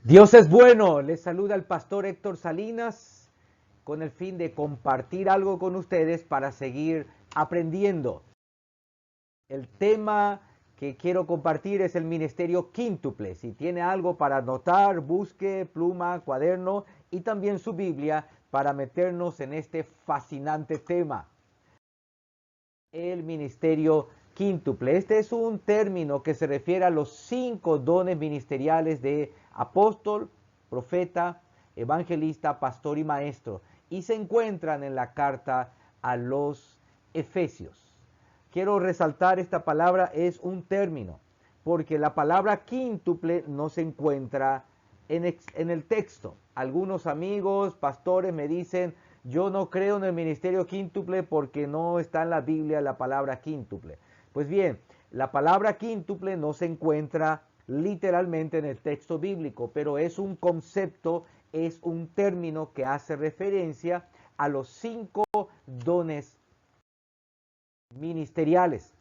Dios es bueno, les saluda el pastor Héctor Salinas con el fin de compartir algo con ustedes para seguir aprendiendo. El tema que quiero compartir es el ministerio quíntuple. Si tiene algo para anotar, busque pluma, cuaderno y también su Biblia para meternos en este fascinante tema. El ministerio quíntuple. Este es un término que se refiere a los 5 dones ministeriales de apóstol, profeta, evangelista, pastor y maestro. Y se encuentran en la carta a los Efesios. Quiero resaltar esta palabra, es un término, porque la palabra quíntuple no se encuentra en el texto. Algunos amigos, pastores me dicen, yo no creo en el ministerio quíntuple porque no está en la Biblia la palabra quíntuple. Pues bien, la palabra quíntuple no se encuentra literalmente en el texto bíblico, pero es un concepto, es un término que hace referencia a los 5 dones ministeriales.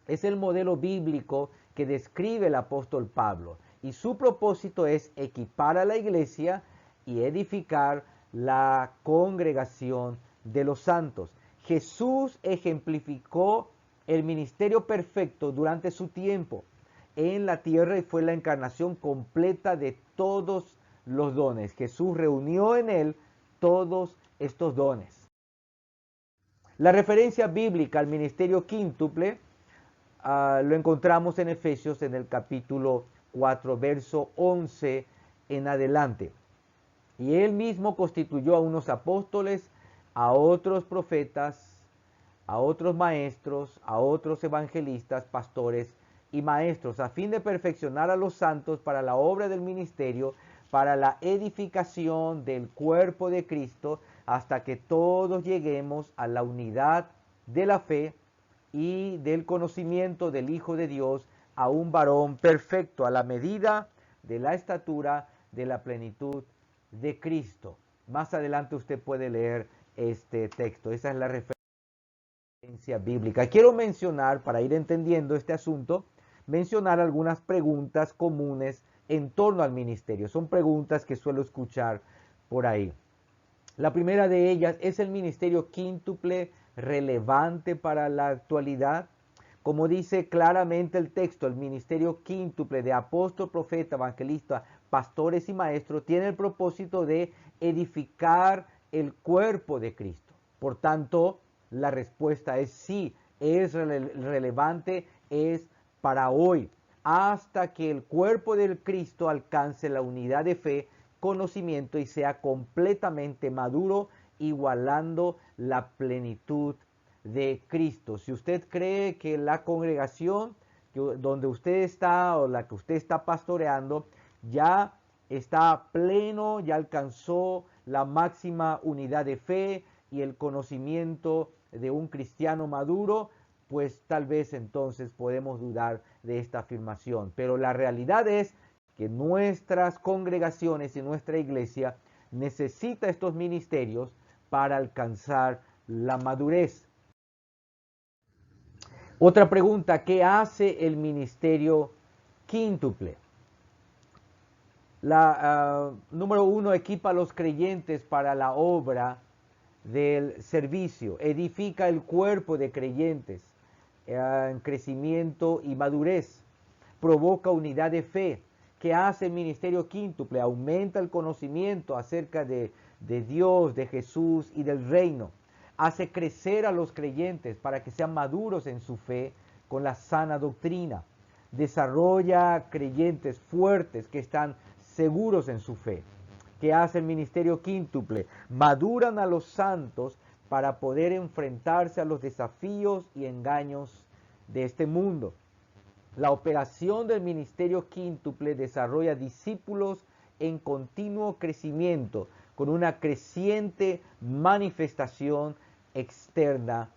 Es el modelo bíblico que describe el apóstol Pablo y su propósito es equipar a la iglesia y edificar la congregación de los santos. Jesús ejemplificó el ministerio perfecto durante su tiempo en la tierra y fue la encarnación completa de todos los dones. Jesús reunió en él todos estos dones. La referencia bíblica al ministerio quíntuple lo encontramos en Efesios en el capítulo 4, verso 11 en adelante. Y él mismo constituyó a unos apóstoles, a otros profetas, a otros maestros, a otros evangelistas, pastores y maestros, a fin de perfeccionar a los santos para la obra del ministerio, para la edificación del cuerpo de Cristo, hasta que todos lleguemos a la unidad de la fe y del conocimiento del Hijo de Dios, a un varón perfecto, a la medida de la estatura de la plenitud de Cristo. Más adelante usted puede leer este texto. Esa es la referencia bíblica. Quiero mencionar, para ir entendiendo este asunto, mencionar algunas preguntas comunes en torno al ministerio. Son preguntas que suelo escuchar por ahí. La primera de ellas, ¿es el ministerio quíntuple relevante para la actualidad? Como dice claramente el texto, el ministerio quíntuple de apóstol, profeta, evangelista, pastores y maestros tiene el propósito de edificar el cuerpo de Cristo. Por tanto, la respuesta es sí, es relevante, es para hoy, hasta que el cuerpo del Cristo alcance la unidad de fe, conocimiento y sea completamente maduro, igualando la plenitud de Cristo. Si usted cree que la congregación donde usted está o la que usted está pastoreando ya está pleno, ya alcanzó la máxima unidad de fe y el conocimiento de un cristiano maduro, pues tal vez entonces podemos dudar de esta afirmación. Pero la realidad es que nuestras congregaciones y nuestra iglesia necesita estos ministerios para alcanzar la madurez. Otra pregunta, ¿qué hace el ministerio quíntuple? Número 1, equipa a los creyentes para la obra del servicio, edifica el cuerpo de creyentes en crecimiento y madurez, provoca unidad de fe. ¿Qué hace el ministerio quíntuple? Aumenta el conocimiento acerca de Dios, de Jesús y del reino. Hace crecer a los creyentes para que sean maduros en su fe con la sana doctrina. Desarrolla creyentes fuertes que están seguros en su fe. ¿Qué hace el ministerio quíntuple? Maduran a los santos para poder enfrentarse a los desafíos y engaños de este mundo. La operación del ministerio quíntuple desarrolla discípulos en continuo crecimiento, con una creciente manifestación externa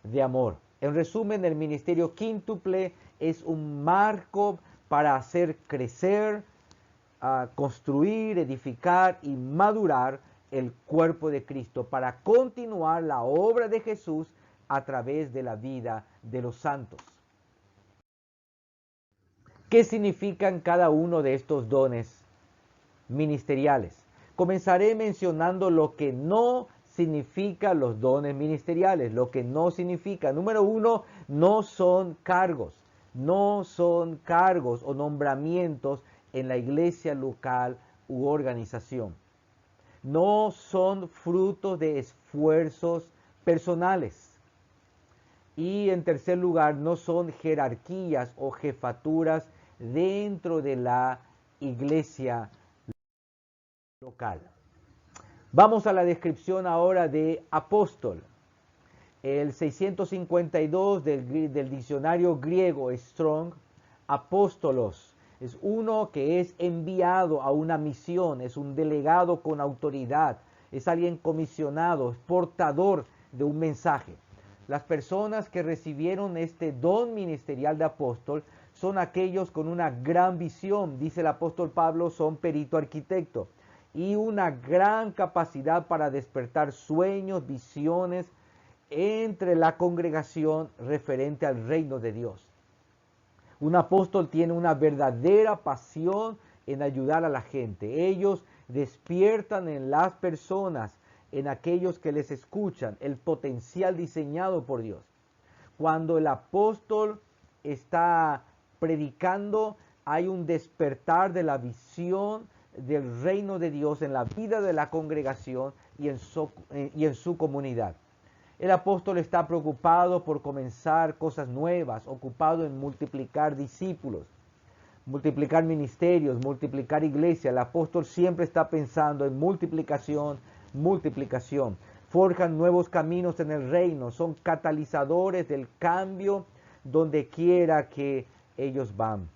de amor. En resumen, el ministerio quíntuple es un marco para hacer crecer, construir, edificar y madurar el cuerpo de Cristo, para continuar la obra de Jesús a través de la vida de los santos. ¿Qué significan cada uno de estos dones ministeriales. Comenzaré mencionando lo que no significa los dones ministeriales, lo que no significa. Número uno, no son cargos o nombramientos en la iglesia local u organización. No son frutos de esfuerzos personales. Y en tercer lugar, no son jerarquías o jefaturas dentro de la iglesia local. Vamos a la descripción ahora de apóstol. El 652 del diccionario griego Strong, apóstolos, es uno que es enviado a una misión, es un delegado con autoridad, es alguien comisionado, es portador de un mensaje. Las personas que recibieron este don ministerial de apóstol son aquellos con una gran visión, dice el apóstol Pablo, son perito arquitecto, y una gran capacidad para despertar sueños, visiones entre la congregación referente al reino de Dios. Un apóstol tiene una verdadera pasión en ayudar a la gente. Ellos despiertan en las personas, en aquellos que les escuchan, el potencial diseñado por Dios. Cuando el apóstol está predicando, hay un despertar de la visión del reino de Dios en la vida de la congregación y en su comunidad. El apóstol está preocupado por comenzar cosas nuevas, ocupado en multiplicar discípulos, multiplicar ministerios, multiplicar iglesia. El apóstol siempre está pensando en multiplicación. Forjan nuevos caminos en el reino, son catalizadores del cambio donde quiera que ellos van.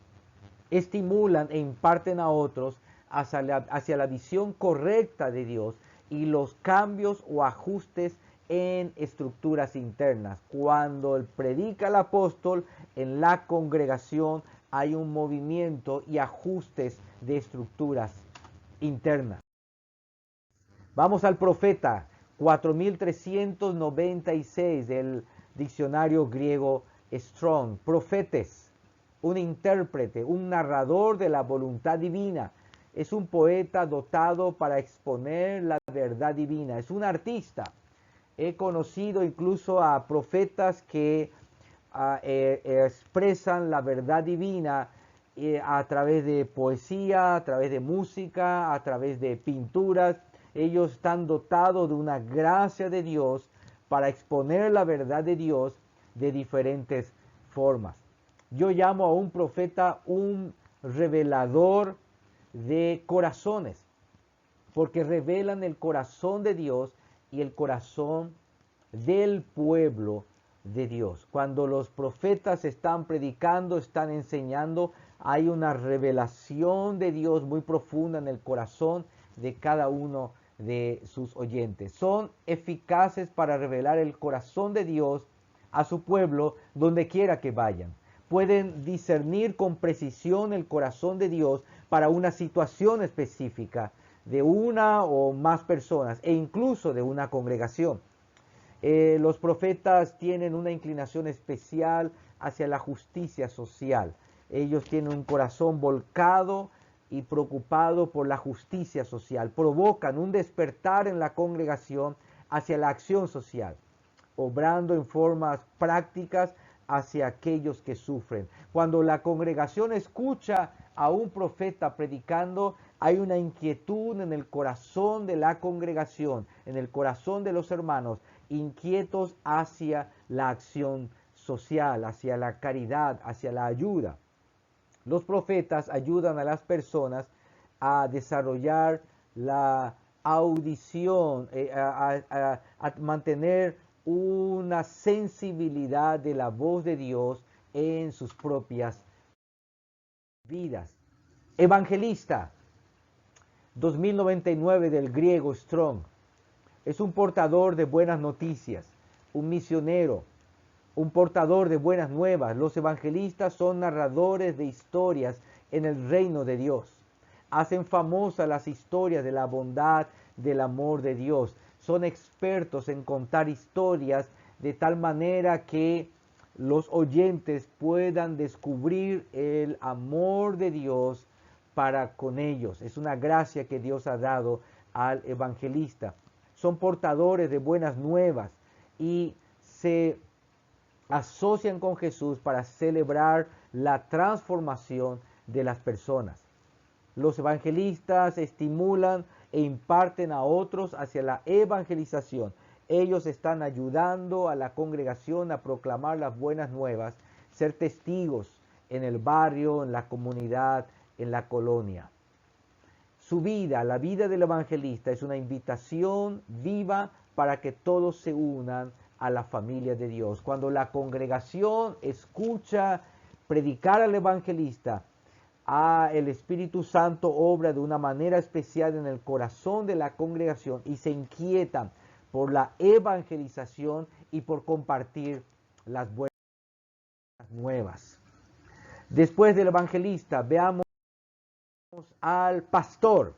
Estimulan e imparten a otros hacia la visión correcta de Dios y los cambios o ajustes en estructuras internas. Cuando predica el apóstol, en la congregación hay un movimiento y ajustes de estructuras internas. Vamos al profeta, 4396 del diccionario griego Strong. Profetes, un intérprete, un narrador de la voluntad divina. Es un poeta dotado para exponer la verdad divina. Es un artista. He conocido incluso a profetas que expresan la verdad divina a través de poesía, a través de música, a través de pinturas. Ellos están dotados de una gracia de Dios para exponer la verdad de Dios de diferentes formas. Yo llamo a un profeta un revelador de corazones, porque revelan el corazón de Dios y el corazón del pueblo de Dios. Cuando los profetas están predicando, están enseñando, hay una revelación de Dios muy profunda en el corazón de cada uno de sus oyentes. Son eficaces para revelar el corazón de Dios a su pueblo donde quiera que vayan. Pueden discernir con precisión el corazón de Dios para una situación específica de una o más personas e incluso de una congregación. Los profetas tienen una inclinación especial hacia la justicia social. Ellos tienen un corazón volcado y preocupado por la justicia social. Provocan un despertar en la congregación hacia la acción social, obrando en formas prácticas hacia aquellos que sufren. Cuando la congregación escucha a un profeta predicando, hay una inquietud en el corazón de la congregación, en el corazón de los hermanos, inquietos hacia la acción social, hacia la caridad, hacia la ayuda. Los profetas ayudan a las personas a desarrollar la audición, a mantener una sensibilidad de la voz de Dios en sus propias vidas. Evangelista, 2099 del griego Strong. Es un portador de buenas noticias, un misionero, un portador de buenas nuevas. Los evangelistas son narradores de historias en el reino de Dios. Hacen famosas las historias de la bondad, del amor de Dios. Son expertos en contar historias de tal manera que los oyentes puedan descubrir el amor de Dios para con ellos. Es una gracia que Dios ha dado al evangelista. Son portadores de buenas nuevas y se asocian con Jesús para celebrar la transformación de las personas. Los evangelistas estimulan e imparten a otros hacia la evangelización. Ellos están ayudando a la congregación a proclamar las buenas nuevas, ser testigos en el barrio, en la comunidad, en la colonia. Su vida, la vida del evangelista, es una invitación viva para que todos se unan a la familia de Dios. Cuando la congregación escucha predicar al evangelista, el Espíritu Santo obra de una manera especial en el corazón de la congregación y se inquietan por la evangelización y por compartir las buenas nuevas. Después del evangelista, veamos al pastor.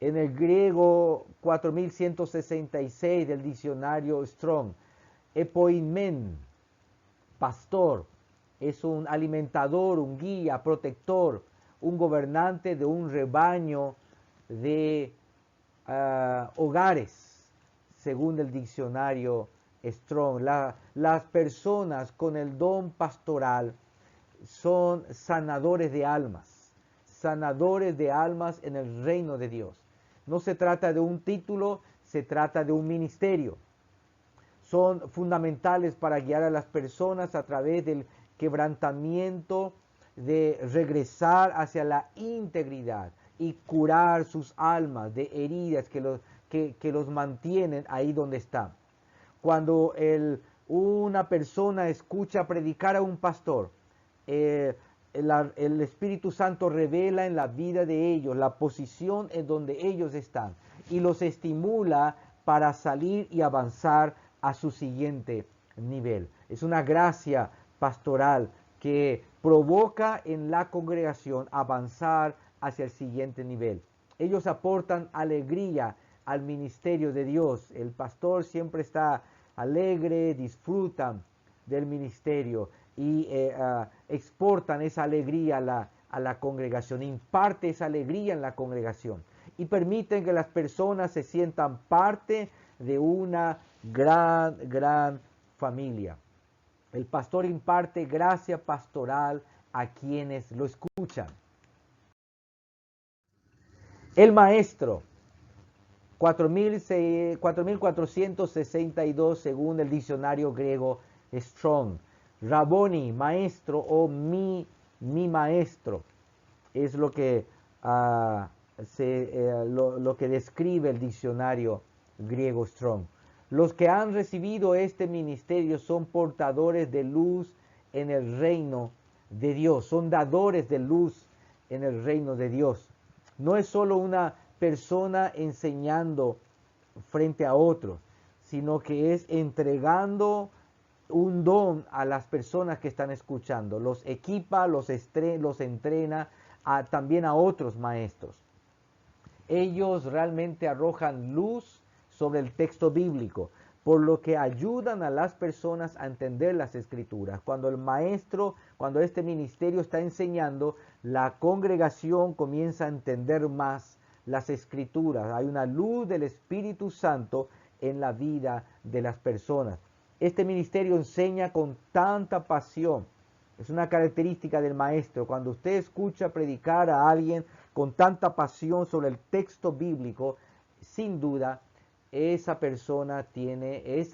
En el griego 4166 del diccionario Strong, epoimen, pastor, es un alimentador, un guía, protector, un gobernante de un rebaño de hogares, según el diccionario Strong. Las personas con el don pastoral son sanadores de almas en el reino de Dios. No se trata de un título, se trata de un ministerio. Son fundamentales para guiar a las personas a través del quebrantamiento, de regresar hacia la integridad y curar sus almas de heridas que los mantienen ahí donde están. Cuando una persona escucha predicar a un pastor, el Espíritu Santo revela en la vida de ellos la posición en donde ellos están y los estimula para salir y avanzar a su siguiente nivel. Es una gracia pastoral que provoca en la congregación avanzar hacia el siguiente nivel. Ellos aportan alegría al ministerio de Dios. El pastor siempre está alegre, disfrutan del ministerio y exportan esa alegría a la congregación, imparte esa alegría en la congregación y permiten que las personas se sientan parte de una gran familia. El pastor imparte gracia pastoral a quienes lo escuchan. El maestro, 4462 según el diccionario griego Strong. Rabboni, maestro o mi maestro, es lo que, lo que describe el diccionario griego Strong. Los que han recibido este ministerio son portadores de luz en el reino de Dios, son dadores de luz en el reino de Dios. No es solo una persona enseñando frente a otros, sino que es entregando un don a las personas que están escuchando. Los equipa, los entrena también a otros maestros. Ellos realmente arrojan luz sobre el texto bíblico, por lo que ayudan a las personas a entender las escrituras. Cuando este ministerio está enseñando, la congregación comienza a entender más las escrituras. Hay una luz del Espíritu Santo en la vida de las personas. Este ministerio enseña con tanta pasión. Es una característica del maestro. Cuando usted escucha predicar a alguien con tanta pasión sobre el texto bíblico, sin duda, ese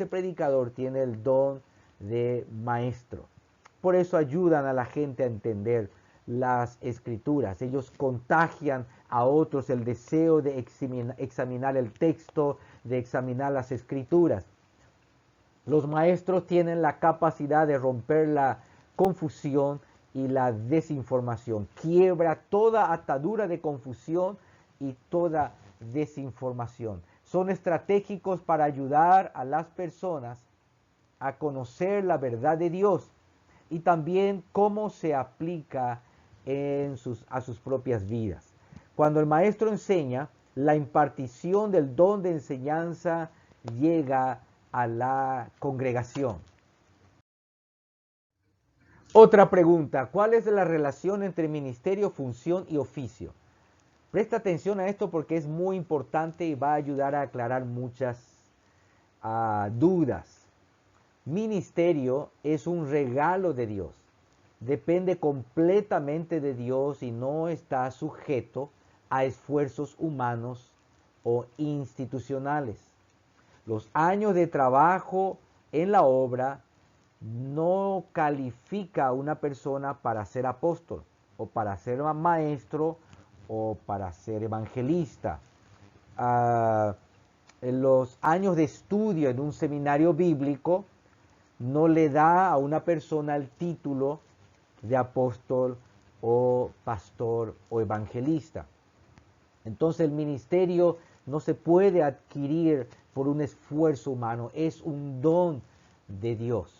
predicador tiene el don de maestro. Por eso ayudan a la gente a entender las escrituras. Ellos contagian a otros el deseo de examinar el texto, de examinar las escrituras. Los maestros tienen la capacidad de romper la confusión y la desinformación. Quiebra toda atadura de confusión y toda desinformación. Son estratégicos para ayudar a las personas a conocer la verdad de Dios y también cómo se aplica a sus propias vidas. Cuando el maestro enseña, la impartición del don de enseñanza llega a la congregación. Otra pregunta, ¿cuál es la relación entre ministerio, función y oficio? Presta atención a esto porque es muy importante y va a ayudar a aclarar muchas dudas. Ministerio es un regalo de Dios. Depende completamente de Dios y no está sujeto a esfuerzos humanos o institucionales. Los años de trabajo en la obra no califica a una persona para ser apóstol o para ser maestro o para ser evangelista. En los años de estudio en un seminario bíblico no le da a una persona el título de apóstol o pastor o evangelista. Entonces el ministerio no se puede adquirir por un esfuerzo humano, es un don de Dios.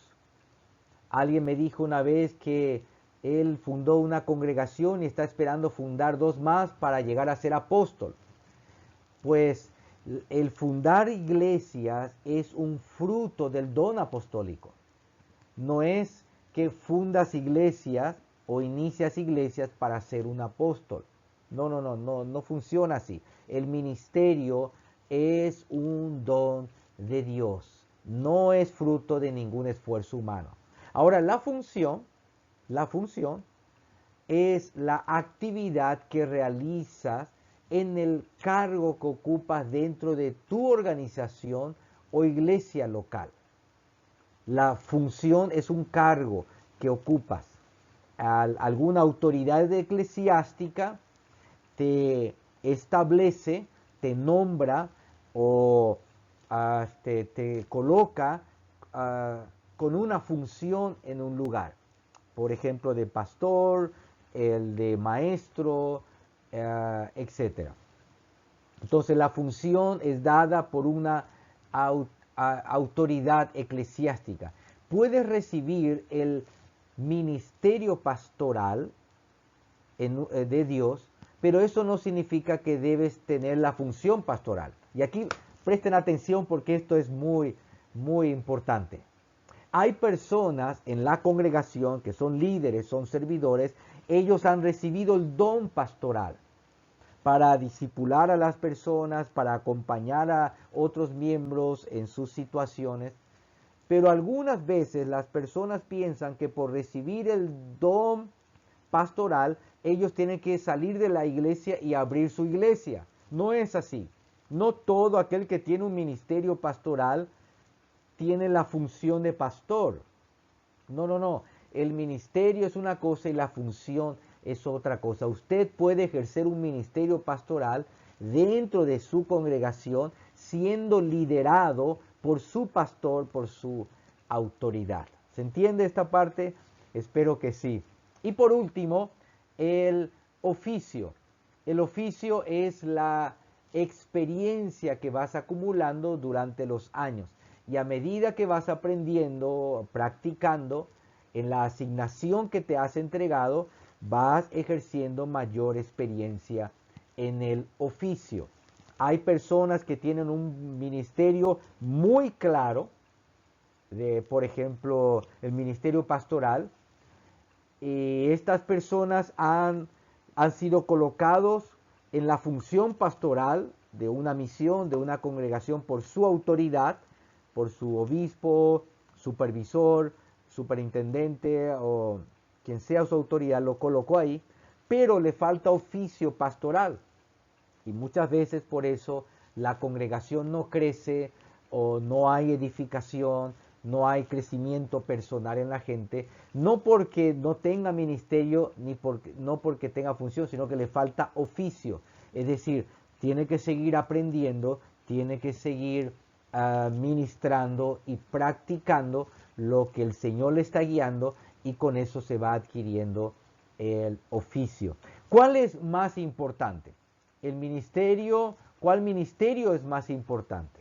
Alguien me dijo una vez que él fundó una congregación y está esperando fundar 2 más para llegar a ser apóstol. Pues el fundar iglesias es un fruto del don apostólico. No es que fundas iglesias o inicias iglesias para ser un apóstol. No funciona así. El ministerio es un don de Dios. No es fruto de ningún esfuerzo humano. Ahora, la función es la actividad que realizas en el cargo que ocupas dentro de tu organización o iglesia local. La función es un cargo que ocupas. Alguna autoridad eclesiástica te establece, te nombra o te coloca con una función en un lugar. Por ejemplo, de pastor, el de maestro, etc. Entonces la función es dada por una autoridad eclesiástica. Puedes recibir el ministerio pastoral de Dios, pero eso no significa que debes tener la función pastoral. Y aquí presten atención porque esto es muy, muy importante. Hay personas en la congregación que son líderes, son servidores, ellos han recibido el don pastoral para discipular a las personas, para acompañar a otros miembros en sus situaciones. Pero algunas veces las personas piensan que por recibir el don pastoral, ellos tienen que salir de la iglesia y abrir su iglesia. No es así. No todo aquel que tiene un ministerio pastoral tiene la función de pastor. No. El ministerio es una cosa y la función es otra cosa. Usted puede ejercer un ministerio pastoral dentro de su congregación siendo liderado por su pastor, por su autoridad. ¿Se entiende esta parte? Espero que sí. Y por último, el oficio. El oficio es la experiencia que vas acumulando durante los años. Y a medida que vas aprendiendo, practicando, en la asignación que te has entregado, vas ejerciendo mayor experiencia en el oficio. Hay personas que tienen un ministerio muy claro, por ejemplo, el ministerio pastoral, y estas personas han sido colocados en la función pastoral de una misión, de una congregación por su autoridad, por su obispo, supervisor, superintendente o quien sea su autoridad, lo colocó ahí, pero le falta oficio pastoral. Y muchas veces por eso la congregación no crece o no hay edificación, no hay crecimiento personal en la gente, no porque no tenga ministerio, no porque tenga función, sino que le falta oficio. Es decir, tiene que seguir aprendiendo, tiene que seguir ministrando y practicando lo que el Señor le está guiando y con eso se va adquiriendo el oficio. ¿Cuál es más importante? El ministerio, ¿cuál ministerio es más importante?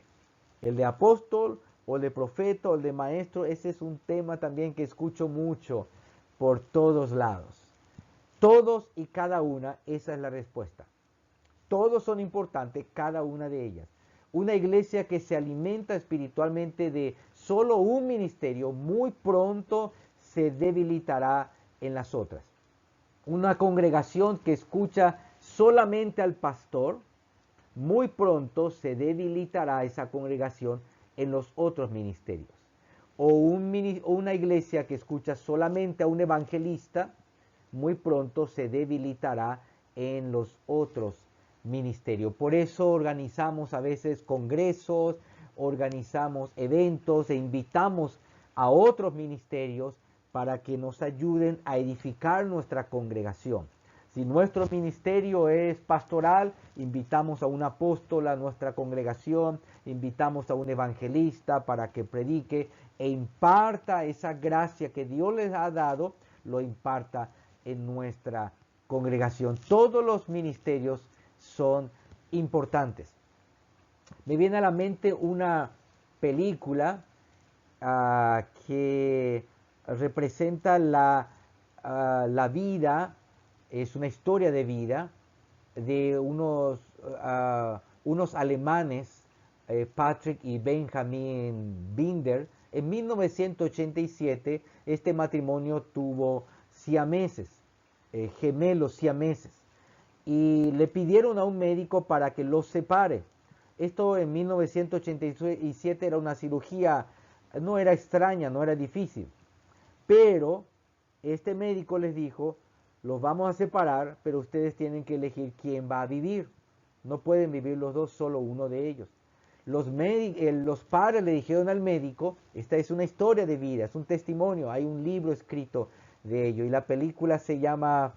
¿El de apóstol o el de profeta o el de maestro? Ese es un tema también que escucho mucho por todos lados. Todos y cada una, esa es la respuesta. Todos son importantes, cada una de ellas. Una iglesia que se alimenta espiritualmente de solo un ministerio, muy pronto se debilitará en las otras. Una congregación que escucha solamente al pastor, muy pronto se debilitará esa congregación en los otros ministerios. O una iglesia que escucha solamente a un evangelista, muy pronto se debilitará en los otros ministerios. Por eso organizamos a veces congresos, organizamos eventos e invitamos a otros ministerios para que nos ayuden a edificar nuestra congregación. Si nuestro ministerio es pastoral, invitamos a un apóstol a nuestra congregación, invitamos a un evangelista para que predique e imparta esa gracia que Dios les ha dado, lo imparta en nuestra congregación. Todos los ministerios son importantes. Me viene a la mente una película que representa la vida, es una historia de vida de unos alemanes, Patrick y Benjamin Binder. En 1987 este matrimonio tuvo siameses, gemelos siameses, y le pidieron a un médico para que los separe. Esto en 1987 era una cirugía, no era extraña, no era difícil, pero este médico les dijo: los vamos a separar, pero ustedes tienen que elegir quién va a vivir. No pueden vivir los dos, solo uno de ellos. Los padres le dijeron al médico: esta es una historia de vida, es un testimonio, hay un libro escrito de ello, y la película se llama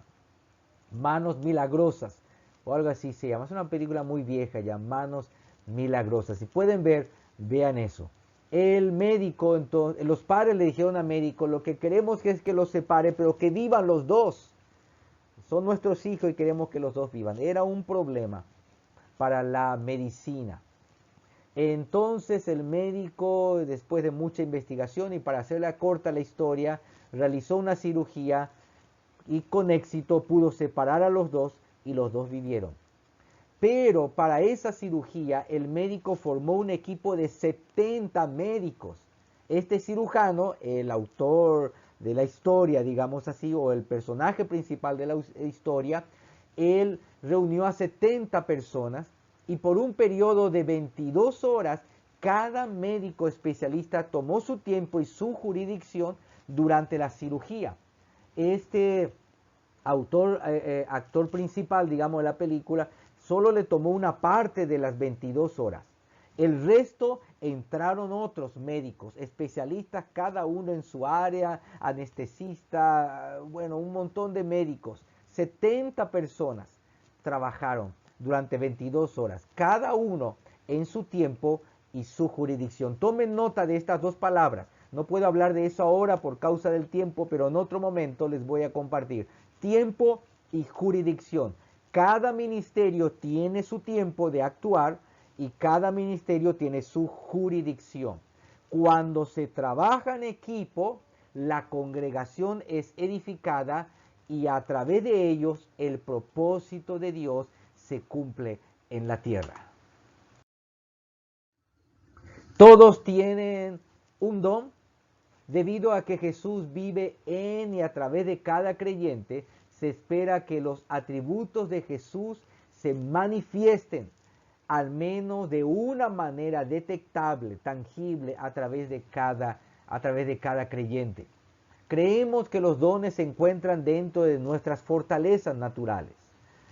Manos Milagrosas, o algo así se llama. Es una película muy vieja ya, Manos Milagrosas. Si pueden ver, vean eso. El médico, entonces, los padres le dijeron al médico: lo que queremos es que los separe, pero que vivan los dos. Son nuestros hijos y queremos que los dos vivan. Era un problema para la medicina. Entonces el médico, después de mucha investigación y para hacerla corta la historia, realizó una cirugía y con éxito pudo separar a los dos y los dos vivieron. Pero para esa cirugía el médico formó un equipo de 70 médicos. Este cirujano, el autor de la historia, digamos así, o el personaje principal de la historia, él reunió a 70 personas y por un periodo de 22 horas cada médico especialista tomó su tiempo y su jurisdicción durante la cirugía. Este actor principal, digamos, de la película, solo le tomó una parte de las 22 horas. El resto entraron otros médicos, especialistas, cada uno en su área, anestesista, bueno, un montón de médicos. 70 personas trabajaron durante 22 horas, cada uno en su tiempo y su jurisdicción. Tomen nota de estas dos palabras. No puedo hablar de eso ahora por causa del tiempo, pero en otro momento les voy a compartir. Tiempo y jurisdicción. Cada ministerio tiene su tiempo de actuar y cada ministerio tiene su jurisdicción. Cuando se trabaja en equipo, la congregación es edificada y a través de ellos el propósito de Dios se cumple en la tierra. Todos tienen un don. Debido a que Jesús vive en y a través de cada creyente, se espera que los atributos de Jesús se manifiesten, al menos de una manera detectable, tangible, a través de cada creyente. Creemos que los dones se encuentran dentro de nuestras fortalezas naturales.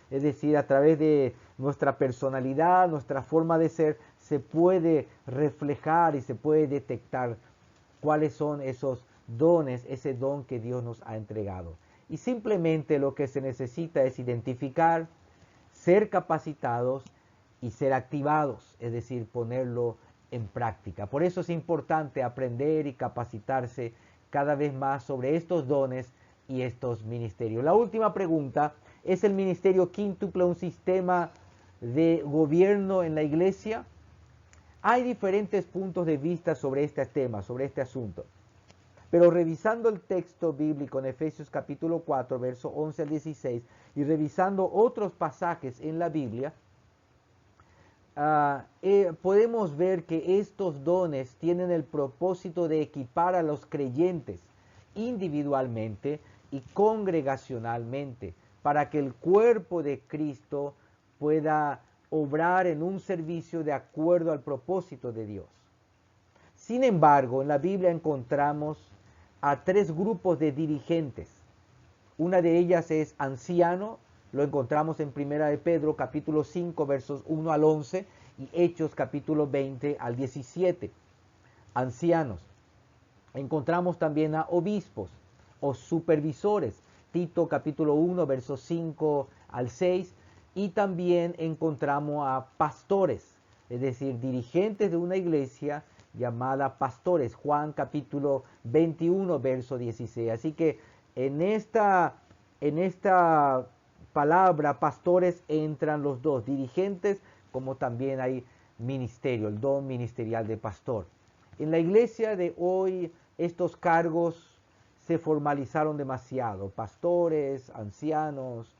Es decir, a través de nuestra personalidad, nuestra forma de ser, se puede reflejar y se puede detectar cuáles son esos dones, ese don que Dios nos ha entregado. Y simplemente lo que se necesita es identificar, ser capacitados y ser activados, es decir, ponerlo en práctica. Por eso es importante aprender y capacitarse cada vez más sobre estos dones y estos ministerios. La última pregunta: ¿es el ministerio quíntuple un sistema de gobierno en la iglesia? Hay diferentes puntos de vista sobre este tema, sobre este asunto. Pero revisando el texto bíblico en Efesios capítulo 4, verso 11 al 16, y revisando otros pasajes en la Biblia, podemos ver que estos dones tienen el propósito de equipar a los creyentes individualmente y congregacionalmente, para que el cuerpo de Cristo pueda obrar en un servicio de acuerdo al propósito de Dios. Sin embargo, en la Biblia encontramos a tres grupos de dirigentes. Una de ellas es anciano, lo encontramos en 1 de Pedro capítulo 5 versos 1 al 11 y Hechos capítulo 20 al 17. Ancianos. Encontramos también a obispos o supervisores, Tito capítulo 1 versos 5 al 6, y también encontramos a pastores, es decir, dirigentes de una iglesia llamada pastores, Juan capítulo 21 verso 16. Así que en esta palabra pastores entran los dos, dirigentes como también hay ministerio, el don ministerial de pastor. En la iglesia de hoy estos cargos se formalizaron demasiado, pastores, ancianos,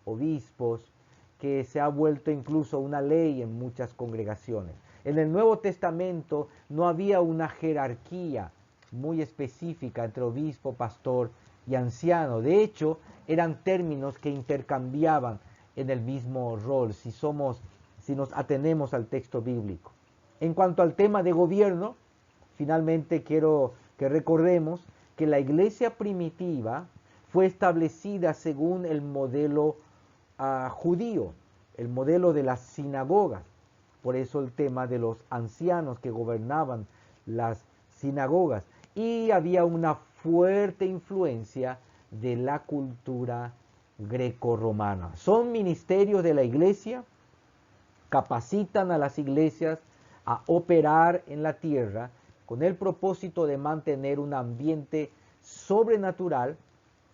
obispos, que se ha vuelto incluso una ley en muchas congregaciones. En el Nuevo Testamento no había una jerarquía muy específica entre obispo, pastor y anciano. De hecho, eran términos que intercambiaban en el mismo rol, si nos atenemos al texto bíblico. En cuanto al tema de gobierno, finalmente quiero que recordemos que la iglesia primitiva fue establecida según el modelo judío, el modelo de las sinagogas. Por eso el tema de los ancianos que gobernaban las sinagogas. Y había una fuerte influencia de la cultura grecorromana. Son ministerios de la iglesia, capacitan a las iglesias a operar en la tierra con el propósito de mantener un ambiente sobrenatural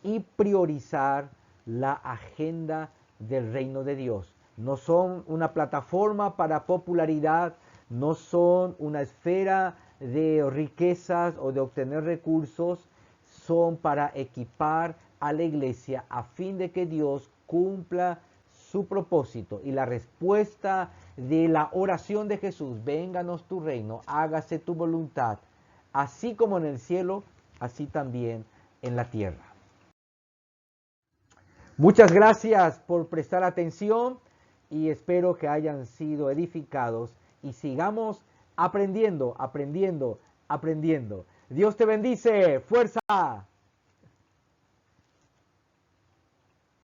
y priorizar la agenda del reino de Dios. No son una plataforma para popularidad, no son una esfera de riquezas o de obtener recursos, son para equipar a la iglesia a fin de que Dios cumpla su propósito. Y la respuesta de la oración de Jesús, vénganos tu reino, hágase tu voluntad, así como en el cielo, así también en la tierra. Muchas gracias por prestar atención y espero que hayan sido edificados y sigamos aprendiendo. Dios te bendice. ¡Fuerza!